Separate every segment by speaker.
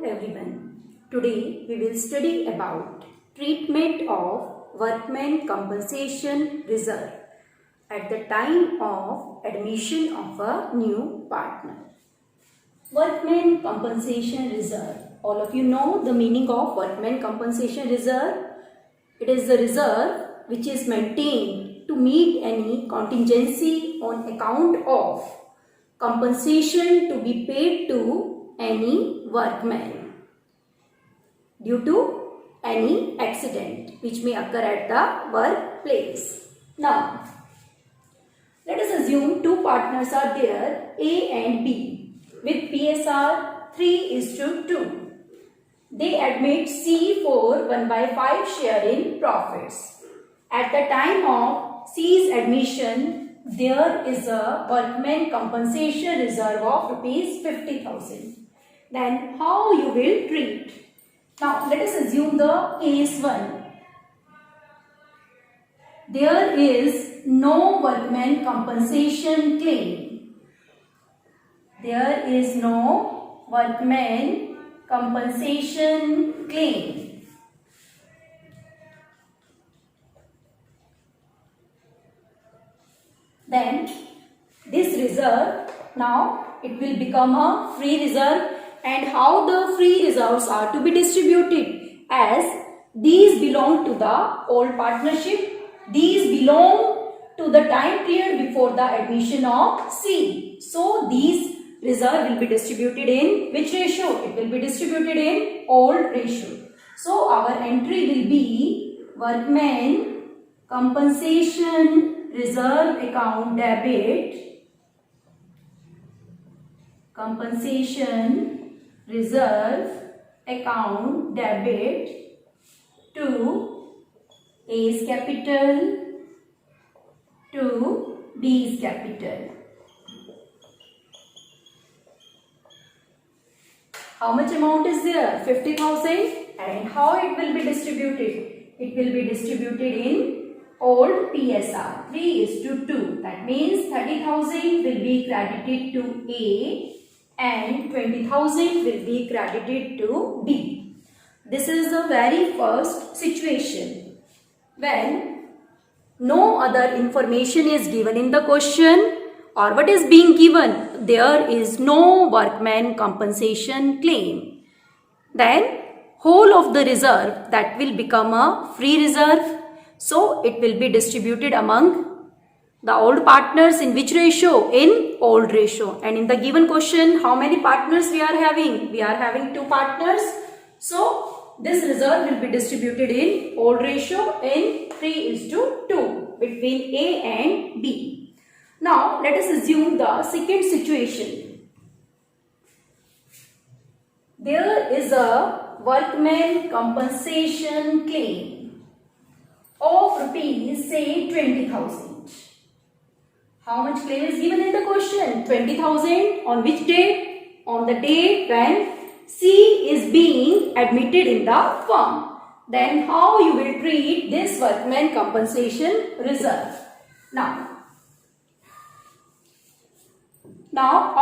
Speaker 1: everyone. Today we will study about treatment of workman compensation reserve at the time of admission of a new partner. Workman compensation reserve. All of you know the meaning of workman compensation reserve. It is the reserve which is maintained to meet any contingency on account of compensation to be paid to any workman due to any accident which may occur at the workplace. Now, let us assume two partners are there, A and B, with PSR 3:2. They admit C for 1/5 share in profits. At the time of C's admission, there is a workman compensation reserve of rupees 50,000. Then how you will treat? Now let us assume the case 1. There is no workman compensation claim. There is no workman compensation claim. Then this reserve, now it will become a free reserve. And how the free reserves are to be distributed? As these belong to the old partnership, these belong to the time period before the admission of C. So these reserve will be distributed in which ratio? It will be distributed in old ratio. So our entry will be workman compensation reserve account debit, compensation reserve account debit to A's capital to B's capital. How much amount is there? 50,000. And how it will be distributed? It will be distributed in old PSR 3:2. That means 30,000 will be credited to A and 20,000 will be credited to B. This is the very first situation when no other information is given in the question, or what is being given, there is no workman compensation claim. Then whole of the reserve, that will become a free reserve. So it will be distributed among the old partners in which ratio? In old ratio. And in the given question, how many partners we are having? We are having two partners. So this reserve will be distributed in old ratio in 3:2 between A and B. Now let us assume the second situation. There is a workman compensation claim of rupees, say 20,000. How much claim is given in the question? 20,000. On which date? On the date when C is being admitted in the firm. Then how you will treat this workman compensation reserve? Now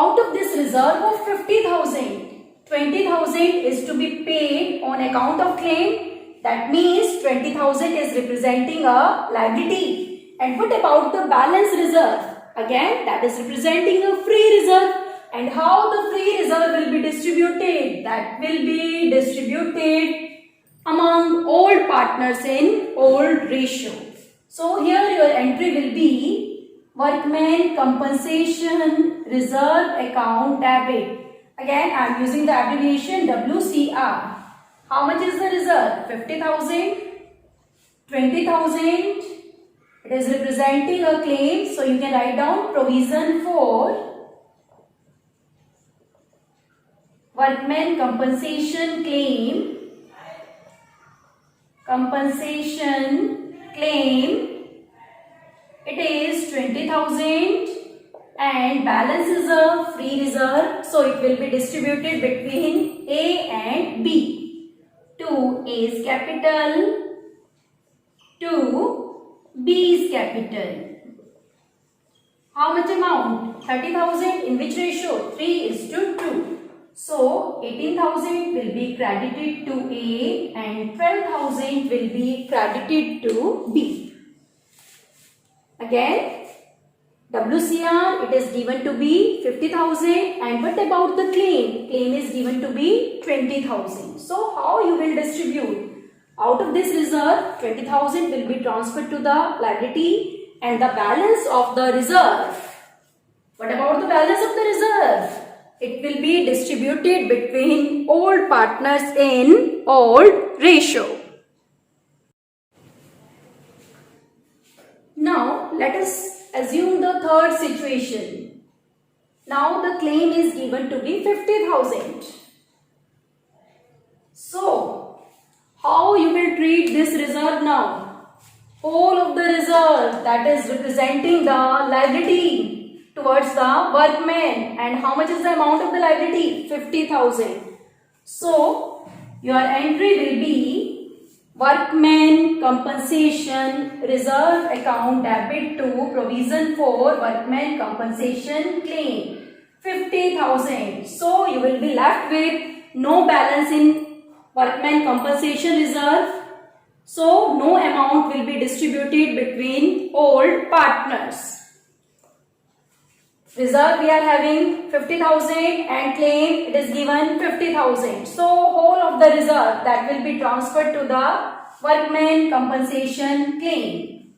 Speaker 1: out of this reserve of 50,000, 20,000 is to be paid on account of claim. That means 20,000 is representing a liability. And what about the balance reserve? Again, that is representing a free reserve. And how the free reserve will be distributed? That will be distributed among old partners in old ratio. So here your entry will be workman compensation reserve account debit. Again, I am using the abbreviation WCR. How much is the reserve? 50,000, 20,000. It is representing a claim. So you can write down provision for workman compensation claim. Compensation claim. It is 20,000 and balance is a free reserve. So it will be distributed between A and B. To A's capital to B's capital. How much amount? 30,000 in which ratio? 3:2. So 18,000 will be credited to A and 12,000 will be credited to B. Again, WCR, it is given to be 50,000, and what about the claim? Claim is given to be 20,000. So how you will distribute? Out of this reserve, 20,000 will be transferred to the liability and the balance of the reserve. What about the balance of the reserve? It will be distributed between old partners in old ratio. Now let us assume the third situation. Now the claim is given to be 50,000. So how you will treat this reserve now? Whole of the reserve, that is representing the liability towards the workman, and how much is the amount of the liability? 50,000. So your entry will be workman compensation reserve account debit to provision for workman compensation claim 50,000. So you will be left with no balance in workman compensation reserve. So no amount will be distributed between old partners. Reserve we are having 50,000 and claim it is given 50,000. So whole of the reserve that will be transferred to the workman compensation claim.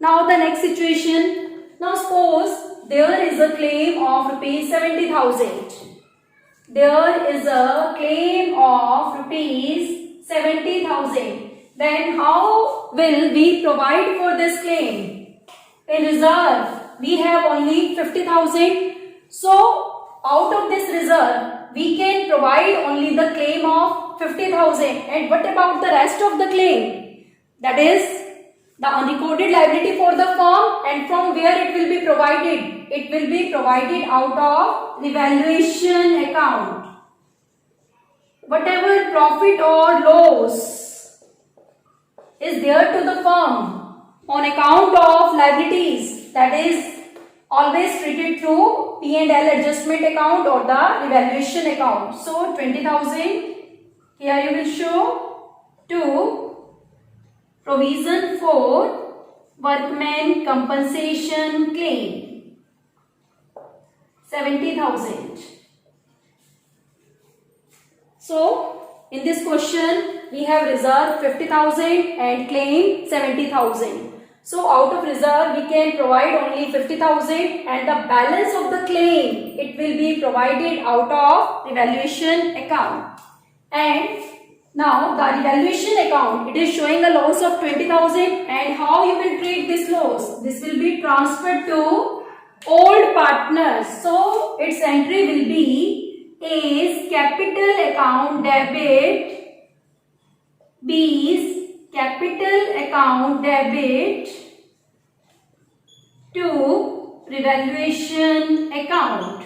Speaker 1: Now the next situation. Now suppose there is a claim of rupees 70,000. There is a claim of rupees 70,000. Then how will we provide for this claim? In reserve we have only 50,000. So out of this reserve we can provide only the claim of 50,000. And what about the rest of the claim? That is the unrecorded liability for the firm, and from where it will be provided? It will be provided out of revaluation account. Whatever profit or loss is there to the firm on account of liabilities, that is always treated through P&L adjustment account or the revaluation account. So 20,000 here you will show to provision for workman compensation claim 70,000. So in this question we have reserve 50,000 and claim 70,000. So out of reserve we can provide only 50,000, and the balance of the claim it will be provided out of revaluation account. And now the revaluation account, it is showing a loss of 20,000, and how you will treat this loss? This will be transferred to old partners. So its entry will be A's capital account debit, B's capital account debit to revaluation account.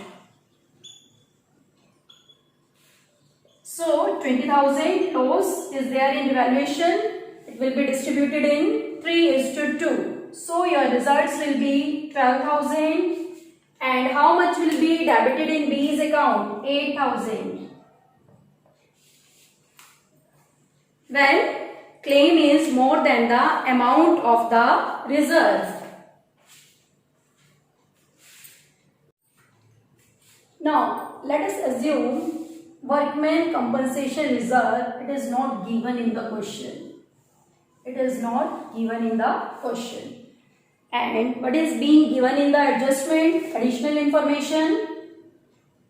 Speaker 1: So 20,000 loss is there in revaluation. It will be distributed in 3:2. So your results will be 12,000. And how much will be debited in B's account? 8,000. When claim is more than the amount of the reserve. Now let us assume workman compensation reserve, it is not given in the question. It is not given in the question. And what is being given in the adjustment? Additional information.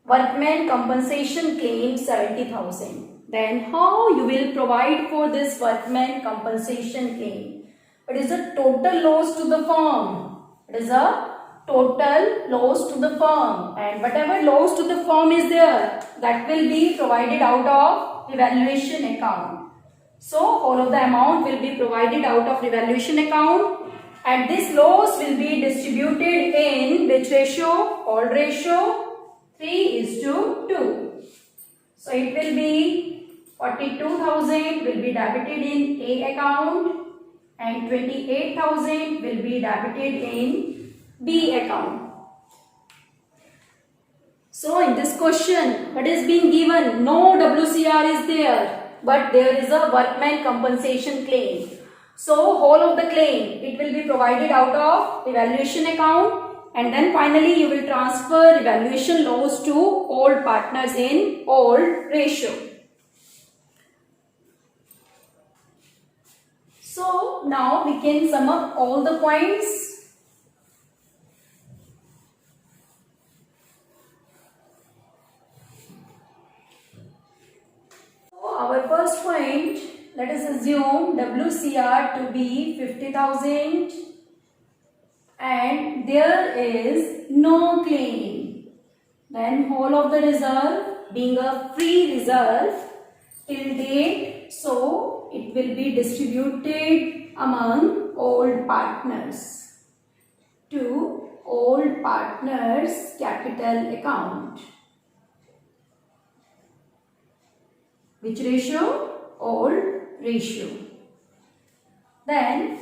Speaker 1: Workman compensation claim 70,000. Then how you will provide for this workman compensation claim? It is a total loss to the firm. It is a total loss to the firm, and whatever loss to the firm is there, that will be provided out of revaluation account. So all of the amount will be provided out of revaluation account, and this loss will be distributed in which ratio? Old ratio, 3:2. So it will be 42,000 will be debited in A account and 28,000 will be debited in B account. So in this question, what is being given? No WCR is there, but there is a workman compensation claim. So whole of the claim, it will be provided out of evaluation account, and then finally you will transfer evaluation loss to old partners in old ratio. So now we can sum up all the points. Our first point, let us assume WCR to be 50,000 and there is no claim. Then whole of the reserve being a free reserve till date, so it will be distributed among old partners to old partners capital account. Which ratio? Old ratio. Then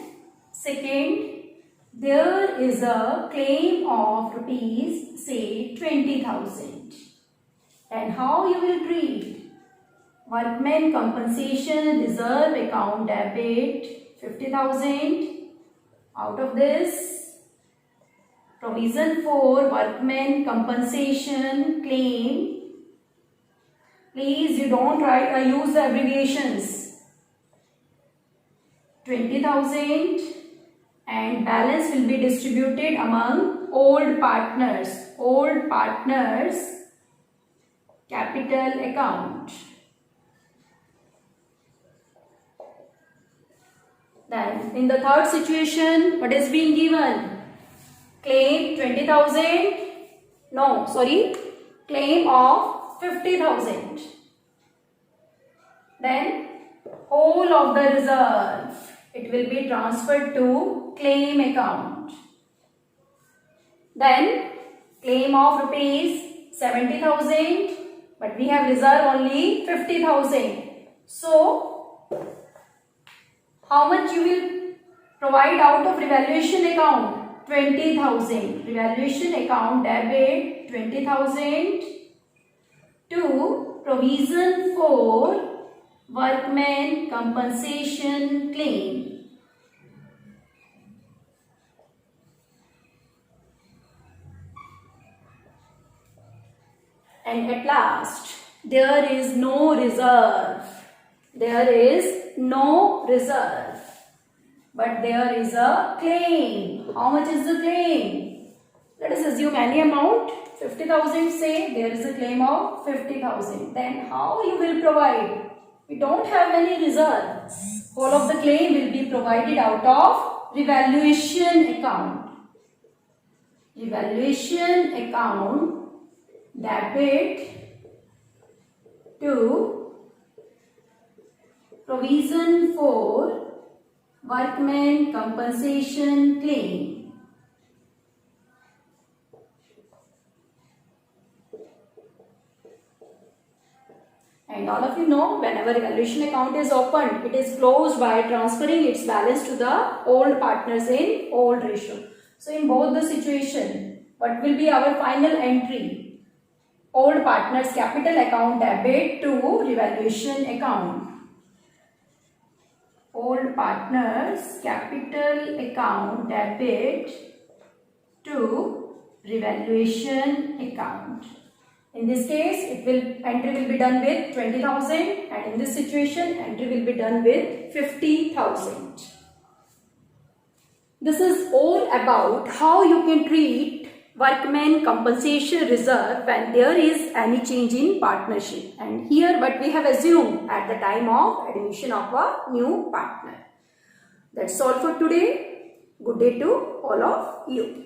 Speaker 1: second, there is a claim of rupees say 20,000. And how you will treat? Workman compensation reserve account debit 50,000. Out of this, provision for workman compensation claim. Please, you don't use the abbreviations. 20,000 and balance will be distributed among old partners. Old partners capital account. Then in the third situation, what is being given? Claim 20,000. No, sorry. Claim of 50,000. Then whole of the reserve, it will be transferred to claim account. Then claim of rupees 70,000, but we have reserve only 50,000. So how much you will provide out of revaluation account? 20,000. Revaluation account debit 20,000 to provision for workman compensation claim. And at last, there is no reserve. There is no reserve. But there is a claim. How much is the claim? Let us assume any amount. 50,000 say there is a claim of 50,000. Then how you will provide? We don't have any reserve. Whole of the claim will be provided out of revaluation account. Revaluation account debit to provision for workman compensation claim. And all of you know, whenever evaluation account is opened, it is closed by transferring its balance to the old partners in old ratio. So in both the situation, what will be our final entry? Old partners capital account debit to revaluation account. Old partners capital account debit to revaluation account. In this case, entry will be done with 20,000, and in this situation, entry will be done with 50,000. This is all about how you can treat workman compensation reserve when there is any change in partnership. And here what we have assumed at the time of admission of a new partner. That's all for today. Good day to all of you.